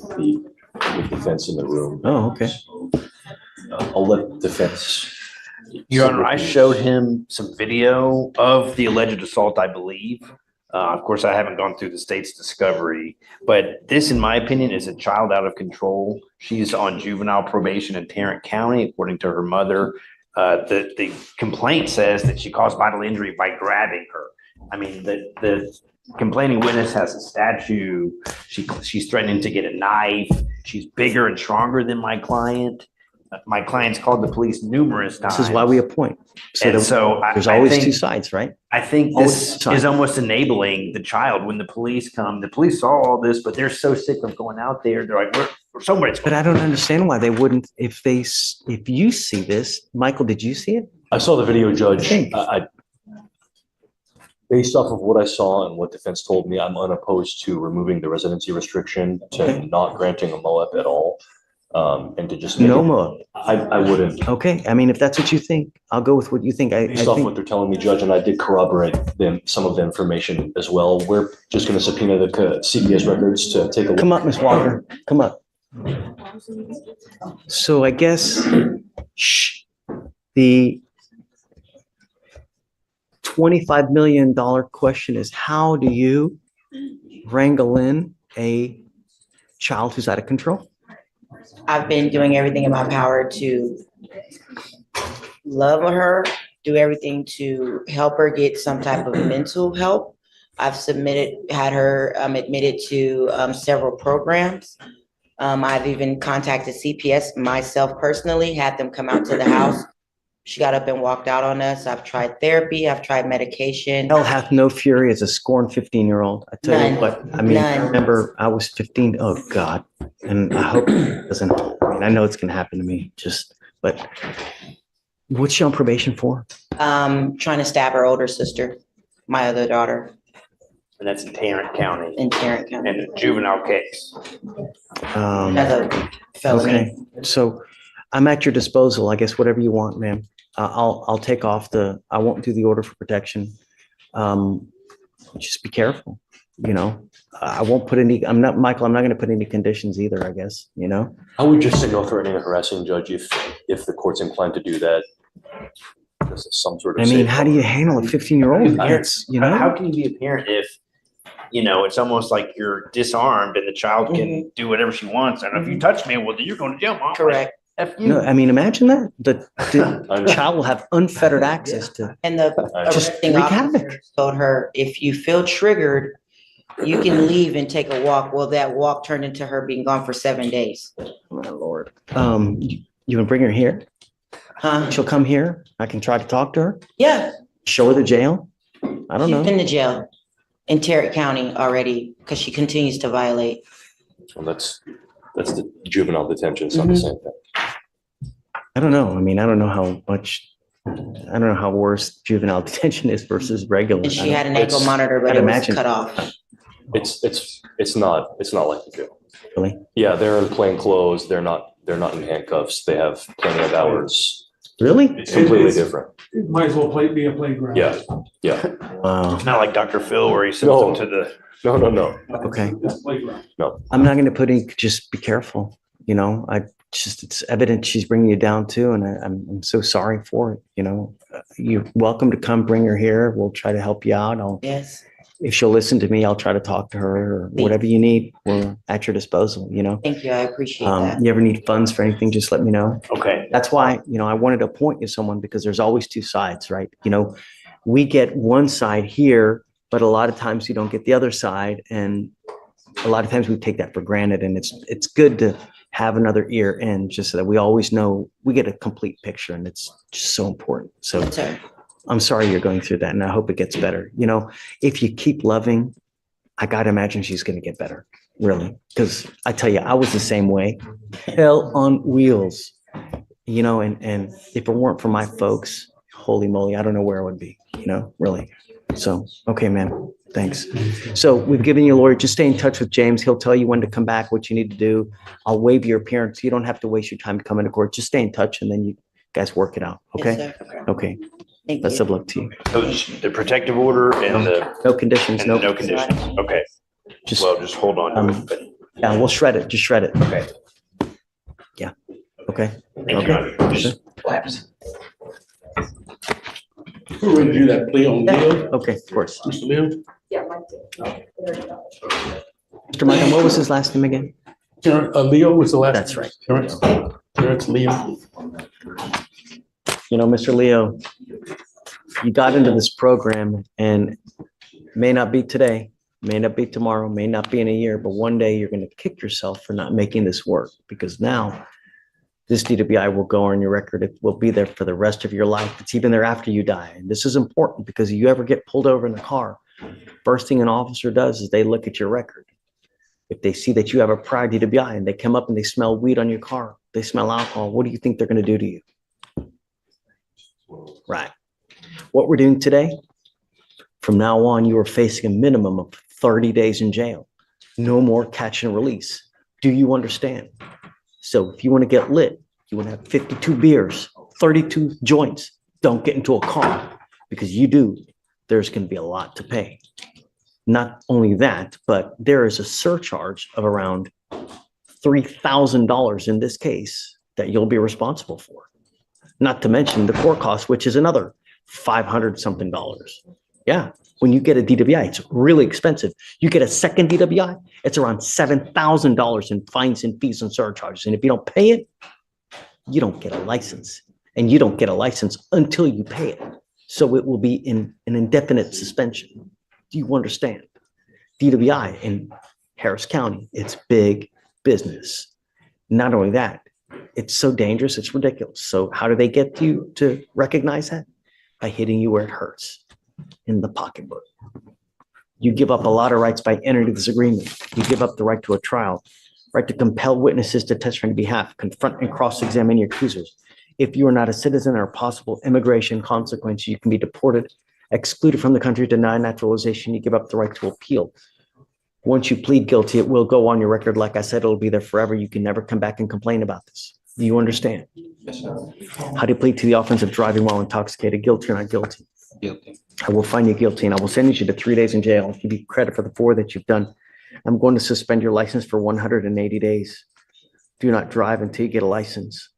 Speaker 9: defense in the room.
Speaker 1: Oh, okay.
Speaker 9: I'll let defense.
Speaker 18: Your Honor, I showed him some video of the alleged assault, I believe. Of course, I haven't gone through the state's discovery, but this, in my opinion, is a child out of control. She's on juvenile probation in Tarrant County, according to her mother. The complaint says that she caused bodily injury by grabbing her. I mean, the complaining witness has a statue. She's threatening to get a knife. She's bigger and stronger than my client. My client's called the police numerous times.
Speaker 1: This is why we appoint.
Speaker 18: And so
Speaker 1: there's
Speaker 18: I
Speaker 1: always
Speaker 18: think-
Speaker 1: two sides, right?
Speaker 18: I think
Speaker 1: Always
Speaker 18: this
Speaker 1: two sides.
Speaker 18: is almost enabling the child when the police come. The police saw all this, but they're so sick of going out there. They're like, we're somewhere. It's
Speaker 1: But I don't understand why they wouldn't, if you see this, Michael, did you see it?
Speaker 9: I saw the video, Judge.
Speaker 1: Thanks.
Speaker 9: Based off of what I saw and what defense told me, I'm unopposed to removing the residency restriction, to not granting a MOAP at all, and to just.
Speaker 1: No more.
Speaker 9: I wouldn't.
Speaker 1: Okay, I mean, if that's what you think, I'll go with what you think. I
Speaker 9: Based off
Speaker 1: think,
Speaker 9: what they're telling me, Judge, and I did corroborate some of the information as well. We're just going to subpoena the CPS records to take a look.
Speaker 1: come up, Ms. Walker, come up. So I guess, the $25 million question is, how do you wrangle in a child who's out of control?
Speaker 13: I've been doing everything in my power to love her, do everything to help her get some type of mental help. I've had her admitted to several programs. I've even contacted CPS myself personally, had them come out to the house. She got up and walked out on us. I've tried therapy. I've tried medication.
Speaker 1: Hell hath no fury as a scorned 15-year-old. I tell you
Speaker 13: None.
Speaker 1: what, I mean, I
Speaker 13: None.
Speaker 1: remember I was 15. Oh God. And I hope it doesn't, I mean, I know it's going to happen to me but what's she on probation for?
Speaker 13: Trying to stab her older sister, my other daughter,
Speaker 18: And that's in Tarrant County.
Speaker 13: in Tarrant County.
Speaker 18: And a juvenile case.
Speaker 13: Another felony.
Speaker 1: Okay, so I'm at your disposal, I guess, whatever you want, ma'am. I'll take off I won't do the order for protection. Just be careful, you know. I won't put I'm not going to put any conditions either, I guess, you know.
Speaker 9: I would just say no threatening or harassing, Judge, if the court's inclined to do that. This is some sort of.
Speaker 1: I mean,
Speaker 9: safe
Speaker 1: how do you handle a 15-year-old? It's, you know.
Speaker 18: How can you be a parent if, it's almost like you're disarmed and the child can do whatever she wants. And if you touch me, well, then you're going to jail, Mom.
Speaker 13: Correct.
Speaker 18: F you.
Speaker 1: No, I mean, imagine that. The child will have unfettered access to.
Speaker 13: And the
Speaker 1: Just
Speaker 13: arresting
Speaker 1: wreak
Speaker 13: officer
Speaker 1: havoc.
Speaker 13: told her, if you feel triggered, you can leave and take a walk. Well, that walk turned into her being gone for 7 days.
Speaker 1: My Lord. You can bring her here.
Speaker 13: Huh?
Speaker 1: She'll come here. I can try to talk to her.
Speaker 13: Yeah.
Speaker 1: Show her the jail. I don't
Speaker 13: She's
Speaker 1: know.
Speaker 13: been to jail in Tarrant County already because she continues to violate.
Speaker 9: Well, that's the juvenile detention, it's not the same thing.
Speaker 1: I don't know. I mean, I don't know how much, I don't know how worse juvenile detention is versus regular.
Speaker 13: And she had an ankle
Speaker 9: It's-
Speaker 13: monitor, but
Speaker 1: I'd
Speaker 13: it was
Speaker 1: imagine.
Speaker 13: cut off.
Speaker 9: It's not like the jail.
Speaker 1: Really?
Speaker 9: Yeah, they're in plain clothes, they're not in handcuffs, they have plenty of hours.
Speaker 1: Really?
Speaker 9: It's completely different.
Speaker 14: It might as well be a playground.
Speaker 9: Yeah, yeah.
Speaker 1: Wow.
Speaker 18: It's not like Dr. Phil where he sends them to the.
Speaker 9: No.
Speaker 1: Okay.
Speaker 14: It's a playground.
Speaker 9: No.
Speaker 1: I'm not going to put any, just be careful. You know, it's evident she's bringing you down too. And I'm so sorry for it. You know, you're welcome to come bring her here. We'll try to help you out.
Speaker 13: Yes.
Speaker 1: If she'll listen to me, I'll try to talk to her or whatever you need. We're at your disposal, you know.
Speaker 13: Thank you. I appreciate that.
Speaker 1: You ever need funds for anything, just let me know.
Speaker 18: Okay.
Speaker 1: That's why, you know, I wanted to appoint you someone because there's always two sides, right? You know, we get one side here, but a lot of times you don't get the other side. And a lot of times we take that for granted. And it's good to have another ear in just so that we always know we get a complete picture, and it's just so important. So
Speaker 13: Yes, sir.
Speaker 1: I'm sorry you're going through that, and I hope it gets better. You know, if you keep loving, I got to imagine she's going to get better, really. Because I tell you, I was the same way. Hell on wheels, you know, and if it weren't for my folks, holy moly, I don't know where I would be, you know, really. So, okay, man, thanks. So we've given you a lawyer. Just stay in touch with James. He'll tell you when to come back, what you need to do. I'll waive your appearance. You don't have to waste your time to come into court. Just stay in touch, and then you guys work it out, okay?
Speaker 13: Yes, sir.
Speaker 1: Okay.
Speaker 13: Thank
Speaker 1: Best
Speaker 13: you.
Speaker 1: of luck to you.
Speaker 18: So it's the protective order and the.
Speaker 1: No conditions,
Speaker 18: and
Speaker 1: no.
Speaker 18: No conditions. Okay.
Speaker 1: Just,
Speaker 18: Well, just hold on to it, but.
Speaker 1: yeah, we'll shred it. Just shred it.
Speaker 18: Okay.
Speaker 1: Yeah. Okay.
Speaker 18: Thank you.
Speaker 1: Okay.
Speaker 18: Just lapse.
Speaker 15: We're ready to do that plea on Leo.
Speaker 1: Okay, of course.
Speaker 15: Mr. Leo?
Speaker 7: Yeah, Mike did.
Speaker 1: Mr. Michael, what was his last name again?
Speaker 15: Leo was the last.
Speaker 1: That's right.
Speaker 15: Terrence Leo.
Speaker 1: You know, Mr. Leo, you got into this program, and may not be today, may not be tomorrow, may not be in a year, but one day you're going to kick yourself for not making this work, because now this DWI will go on your record. It will be there for the rest of your life. It's even there after you die. And this is important because if you ever get pulled over in a car, first thing an officer does is they look at your record. If they see that you have a prior DWI and they come up and they smell weed on your car, they smell alcohol, what do you think they're going to do to you? Right. What we're doing today, from now on, you are facing a minimum of 30 days in jail. No more catch and release. Do you understand? So if you want to get lit, you want to have 52 beers, 32 joints, don't get into a car, because you do, there's going to be a lot to pay. Not only that, but there is a surcharge of around $3,000 in this case that you'll be responsible for. Not to mention the court cost, which is another $500 something. Yeah. When you get a DWI, it's really expensive. You get a second DWI, it's around $7,000 in fines and fees and surcharges. And if you don't pay it, you don't get a license. And you don't get a license until you pay it. So it will be in an indefinite suspension. Do you understand? DWI in Harris County, it's big business. Not only that, it's so dangerous, it's ridiculous. So how do they get you to recognize that? By hitting you where it hurts, in the pocketbook. You give up a lot of rights by entering this agreement. You give up the right to a trial, right to compel witnesses to testify on your behalf, confront and cross-examine your accusers. If you are not a citizen or possible immigration consequence, you can be deported, excluded from the country, denied naturalization. You give up the right to appeal. Once you plead guilty, it will go on your record. Like I said, it'll be there forever. You can never come back and complain about this. Do you understand?
Speaker 16: Yes, sir.
Speaker 1: How do you plead to the offense of driving while intoxicated? Guilty or not guilty?
Speaker 16: Guilty.
Speaker 1: I will find you guilty, and I will sentence you to 3 days in jail. I'll give you credit for the 4 that you've done. I'm going to suspend your license for 180 days. Do not drive until you get a license.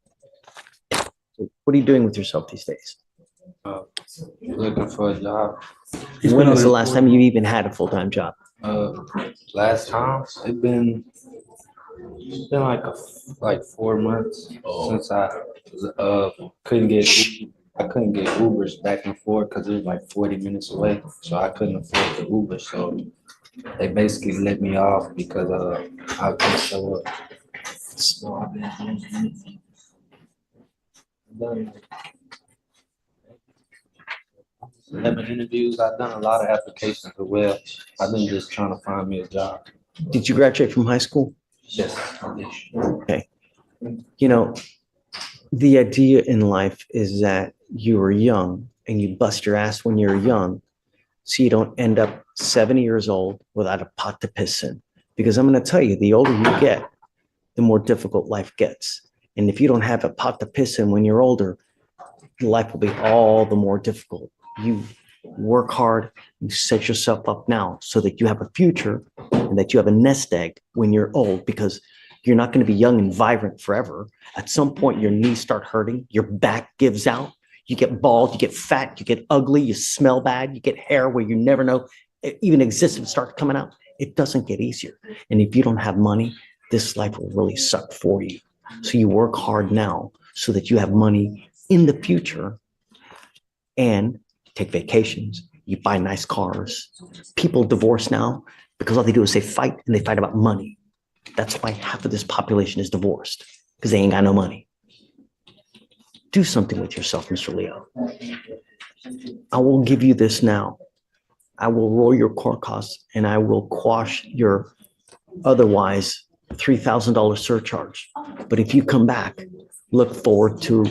Speaker 1: So what are you doing with yourself these days?
Speaker 16: Looking for a job.
Speaker 1: When was the last time you even had a full-time job?
Speaker 16: Last time it's been like 4 months since I couldn't get Ubers back and forth because it was like 40 minutes away, so I couldn't afford the Uber. So they basically let me off because I couldn't show up. So I've been 11 interviews. I've done a lot of applications as well. I've been just trying to find me a job.
Speaker 1: Did you graduate from high school?
Speaker 16: Yes.
Speaker 1: Okay. You know, the idea in life is that you were young and you bust your ass when you're young, so you don't end up 70 years old without a pot to piss in. Because I'm going to tell you, the older you get, the more difficult life gets. And if you don't have a pot to piss in when you're older, life will be all the more difficult. You work hard, you set yourself up now so that you have a future and that you have a nest egg when you're old, because you're not going to be young and vibrant forever. At some point, your knees start hurting, your back gives out, you get bald, you get fat, you get ugly, you smell bad, you get hair where you never know it even exists and start coming out. It doesn't get easier. And if you don't have money, this life will really suck for you. So you work hard now so that you have money in the future and take vacations. You buy nice cars. People divorce now because all they do is they fight, and they fight about money. That's why half of this population is divorced, because they ain't got no money. Do something with yourself, Mr. Leo. I will give you this now. I will roll your court costs, and I will quash your otherwise $3,000 surcharge. But if you come back, look forward to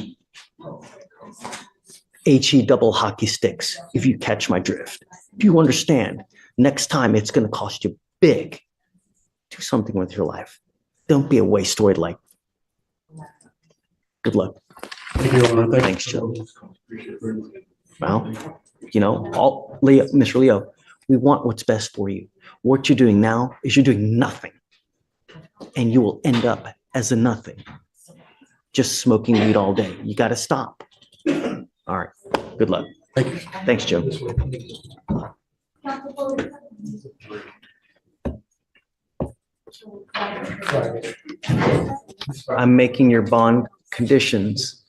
Speaker 1: HE double hockey sticks, if you catch my drift. If you understand, next time it's going to cost you big. Do something with your life. Don't be a wastoid like. Good luck.
Speaker 15: Thank you, Your Honor.
Speaker 1: Thanks, Joe. Well, you know, Leo, Mr. Leo, we want what's best for you. What you're doing now is you're doing nothing, and you will end up as a nothing, just smoking weed all day. You got to stop. All right. Good luck.
Speaker 15: Thank you.
Speaker 1: Thanks, Joe. I'm making your bond conditions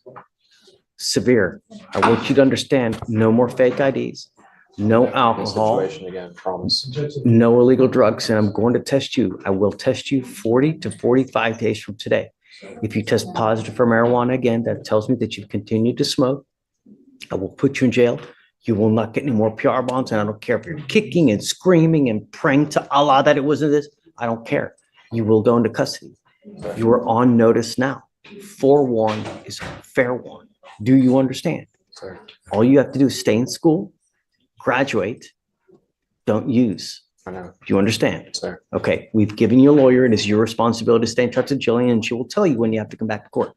Speaker 1: severe. I want you to understand, no more fake IDs, no alcohol,
Speaker 6: Situation again, promise.
Speaker 1: no illegal drugs, and I'm going to test you. I will test you 40 to 45 days from today. If you test positive for marijuana again, that tells me that you've continued to smoke. I will put you in jail. You will not get any more PR bonds, and I don't care if you're kicking and screaming and praying to Allah that it wasn't this. I don't care. You will go into custody. You are on notice now. Forewarned is fair warned. Do you understand?
Speaker 6: Sir.
Speaker 1: All you have to do is stay in school, graduate, don't use.
Speaker 6: I know.
Speaker 1: Do you understand?
Speaker 6: Sir.
Speaker 1: Okay, we've given you a lawyer. It is your responsibility to stay in touch with Jillian, and she will tell you when you have to come back to court.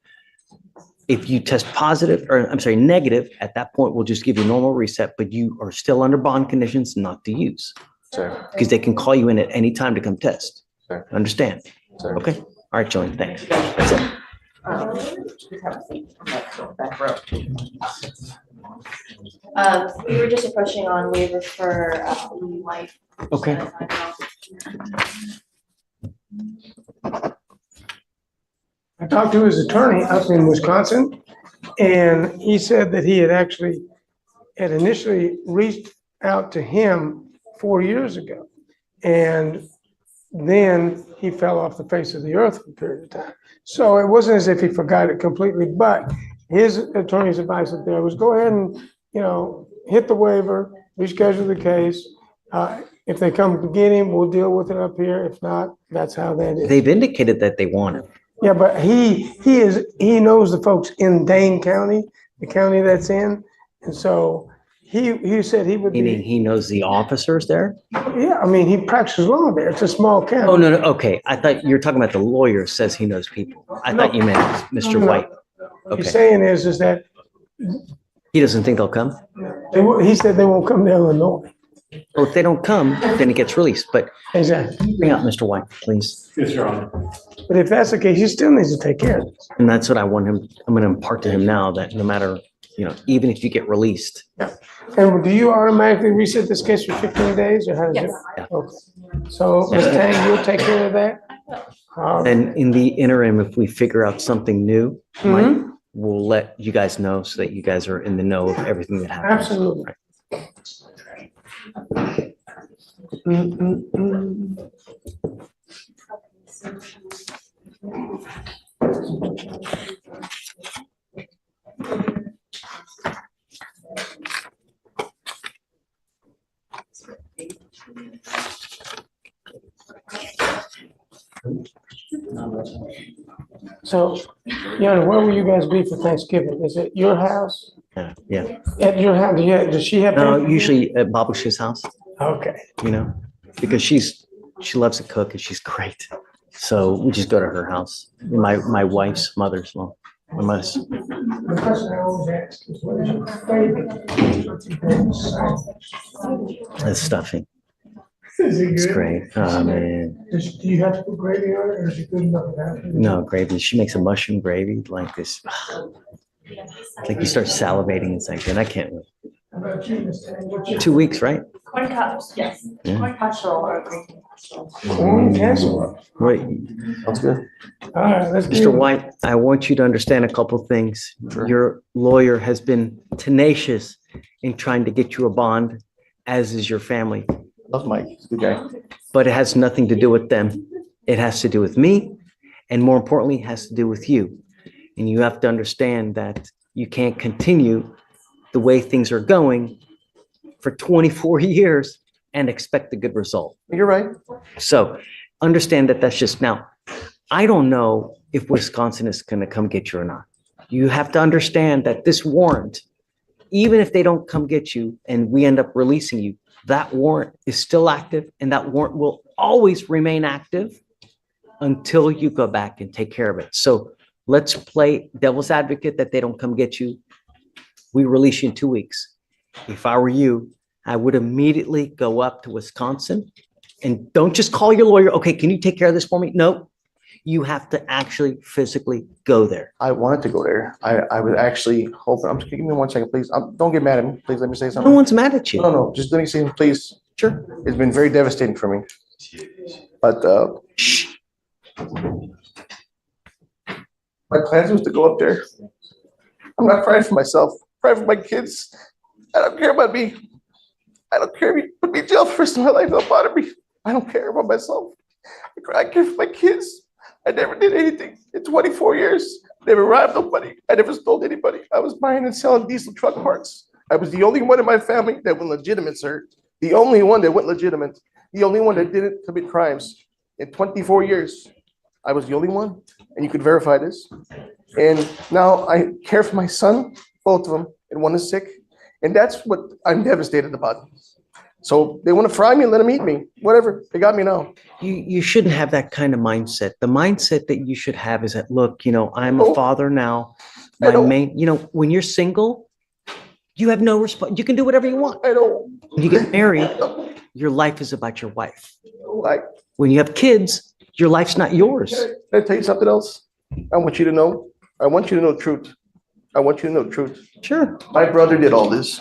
Speaker 1: If you test positive, or I'm sorry, negative, at that point, we'll just give you a normal reset, but you are still under bond conditions not to use.
Speaker 6: Sir.
Speaker 1: Because they can call you in at any time to come test.
Speaker 6: Sir.
Speaker 1: Understand?
Speaker 6: Sir.
Speaker 1: Okay? All right, Jillian, thanks. That's it.
Speaker 4: We were just approaching on waiver for life.
Speaker 1: Okay.
Speaker 19: I talked to his attorney up in Wisconsin, and he said that he had initially reached out to him 4 years ago. And then he fell off the face of the earth for a period of time. So it wasn't as if he forgot it completely, but his attorney's advice up there was go ahead and, hit the waiver, reschedule the case. If they come to get him, we'll deal with it up here. If not, that's how that is.
Speaker 1: They've indicated that they want him.
Speaker 19: Yeah, but he knows the folks in Dane County, the county that's in. And so he said he would
Speaker 1: Meaning
Speaker 19: be,
Speaker 1: he knows the officers there?
Speaker 19: yeah, I mean, he practices law there. It's a small county.
Speaker 1: Oh, no, okay. I thought you were talking about the lawyer says he knows people. I thought you meant Mr.
Speaker 19: No.
Speaker 1: White.
Speaker 19: What he's
Speaker 1: Okay.
Speaker 19: saying is that
Speaker 1: He doesn't think they'll come?
Speaker 19: he said they won't come to Illinois.
Speaker 1: Well, if they don't come, then it gets released. But
Speaker 19: Exactly.
Speaker 1: bring out Mr. White, please.
Speaker 14: Yes, Your Honor.
Speaker 19: But if that's the case, he still needs to take care of this.
Speaker 1: And that's what I want him, I'm going to impart to him now that no matter, even if you get released,
Speaker 19: And do you automatically reset this case for 15 days or how does it?
Speaker 1: Yeah.
Speaker 19: Okay. So, Ms. Tang, you'll take care of that?
Speaker 1: and in the interim, if we figure out something new,
Speaker 19: Mhm.
Speaker 1: we'll let you guys know so that you guys are in the know of everything that happens.
Speaker 19: Absolutely. So, Yana, where will you guys be for Thanksgiving? Is it your house?
Speaker 1: Yeah.
Speaker 19: At your house? Does she have?
Speaker 1: No,
Speaker 19: Thanksgiving?
Speaker 1: usually at Babusha's house,
Speaker 19: Okay.
Speaker 1: you know, because she loves to cook and she's great. So we just go to her house. My wife's mother's, well, my mother's.
Speaker 19: The question I always ask is, what is your favorite side?
Speaker 1: Stuffing.
Speaker 19: Is it
Speaker 1: It's
Speaker 19: good?
Speaker 1: great. Oh, man.
Speaker 19: Do you have to put gravy on it, or is it good enough without it?
Speaker 1: No, gravy. She makes a mushroom gravy like this. It's like you start salivating. It's like, and I can't wait.
Speaker 19: How about you, Mr. Ang? What's your-
Speaker 1: 2 weeks, right?
Speaker 7: Corn cups, yes.
Speaker 1: Yeah.
Speaker 7: Corn casserole or green casserole.
Speaker 19: Corn casserole.
Speaker 1: Wait,
Speaker 18: Sounds good.
Speaker 19: All right, let's
Speaker 1: Mr.
Speaker 19: do it.
Speaker 1: White, I want you to understand a couple things. Your lawyer has been tenacious in trying to get you a bond, as is your family.
Speaker 18: Love Mike. He's a good guy.
Speaker 1: But it has nothing to do with them. It has to do with me, and more importantly, it has to do with you. And you have to understand that you can't continue the way things are going for 24 years and expect a good result.
Speaker 18: You're right.
Speaker 1: So understand that that's just now. I don't know if Wisconsin is going to come get you or not. You have to understand that this warrant, even if they don't come get you and we end up releasing you, that warrant is still active, and that warrant will always remain active until you go back and take care of it. So let's play devil's advocate that they don't come get you. We release you in 2 weeks. If I were you, I would immediately go up to Wisconsin, and don't just call your lawyer. Okay, can you take care of this for me? No, you have to actually physically go there.
Speaker 18: I wanted to go there. I was actually hoping, give me 1 second, please. Don't get mad at me. Please let me say something.
Speaker 1: No one's mad at you.
Speaker 18: No, just let me say, please.
Speaker 1: Sure.
Speaker 18: It's been very devastating for me. But my plans was to go up there. I'm not crying for myself. I'm crying for my kids. I don't care about me. I don't care if you put me in jail for the rest of my life. Don't bother me. I don't care about myself. I care for my kids. I never did anything in 24 years. Never robbed nobody. I never stole anybody. I was buying and selling diesel truck parts. I was the only one in my family that went legitimate, sir. The only one that went legitimate. The only one that didn't commit crimes in 24 years. I was the only one, and you could verify this. And now I care for my son, both of them, and one is sick. And that's what I'm devastated about. So they want to fry me and let them eat me. Whatever. They got me now.
Speaker 1: You shouldn't have that kind of mindset. The mindset that you should have is that, look, I'm a father now. My main, when you're single, you have no response. You can do whatever you want.
Speaker 18: I know.
Speaker 1: When you get married, your life is about your wife.
Speaker 18: Like,
Speaker 1: when you have kids, your life's not yours.
Speaker 18: Can I tell you something else? I want you to know. I want you to know the truth. I want you to know the truth.
Speaker 1: Sure.
Speaker 18: My brother did all this.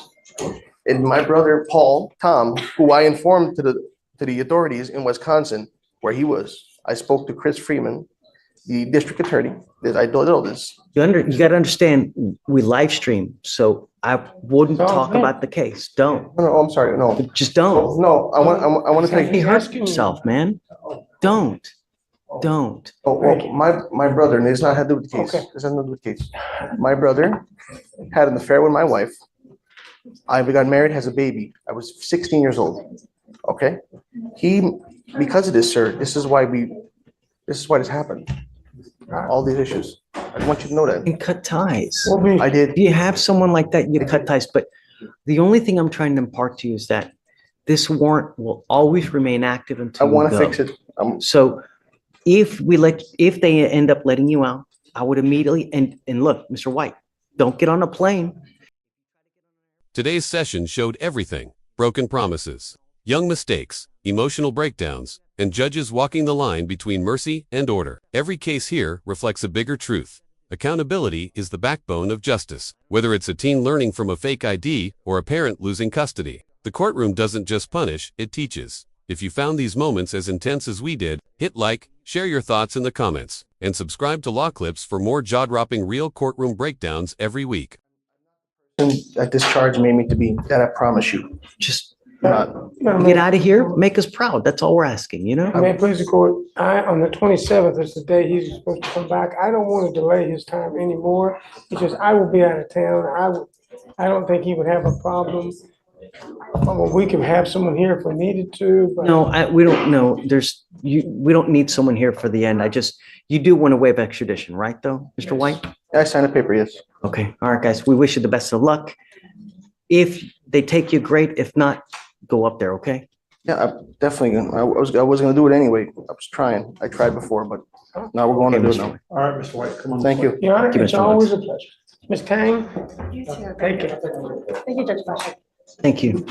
Speaker 18: And my brother, Tom, who I informed to the authorities in Wisconsin where he was. I spoke to Chris Freeman, the district attorney. I did all this.
Speaker 1: You got to understand, we live stream, so I wouldn't talk about the case. Don't.
Speaker 18: No, I'm sorry. No,
Speaker 1: just don't.
Speaker 18: No, I want to tell
Speaker 1: He
Speaker 18: you.
Speaker 1: hurt himself, man. Don't.
Speaker 18: Oh, well, my brother, and it's not had to do with the case. This has nothing to do with the case. My brother had an affair with my wife. I got married, has a baby. I was 16 years old. Okay, because of this, sir. This is why this happened. All these issues. I want you to know that.
Speaker 1: And cut ties.
Speaker 18: I did.
Speaker 1: If you have someone like that, you cut ties. But the only thing I'm trying to impart to you is that this warrant will always remain active until
Speaker 18: I want to
Speaker 1: you go.
Speaker 18: fix it.
Speaker 1: So if they end up letting you out, I would immediately and look, Mr. White, don't get on a plane.
Speaker 3: Today's session showed everything: broken promises, young mistakes, emotional breakdowns, and judges walking the line between mercy and order. Every case here reflects a bigger truth. Accountability is the backbone of justice, whether it's a teen learning from a fake ID or a parent losing custody. The courtroom doesn't just punish, it teaches. If you found these moments as intense as we did, hit like, share your thoughts in the comments, and subscribe to Law Clips for more jaw-dropping real courtroom breakdowns every week.
Speaker 18: That this charge made me to be, that I promise you.
Speaker 1: Just get out of here, make us proud. That's all we're asking,
Speaker 19: May it please the court, on the 27th is the day he's supposed to come back. I don't want to delay his time anymore because I will be out of town. I don't think he would have a problem Well, we can have someone here if we needed to, but.
Speaker 1: No, we don't know. We don't need someone here for the end. You do want to waive extradition, right, though, Mr. White?
Speaker 20: I signed a paper, yes.
Speaker 1: Okay, all right, guys, we wish you the best of luck. If they take you, great. If not, go up there, okay?
Speaker 20: Yeah, I'm definitely gonna, I was gonna do it anyway. I was trying. I tried before, but now we're going to do it now.
Speaker 14: All right, Mr. White, come on.
Speaker 20: Thank you.
Speaker 19: Your Honor,
Speaker 1: Give
Speaker 19: it's
Speaker 1: Mr.
Speaker 19: always a pleasure. Ms. Tang?
Speaker 17: You too.
Speaker 19: Thank you.
Speaker 17: Thank you, Judge Fleischer.
Speaker 1: Thank you.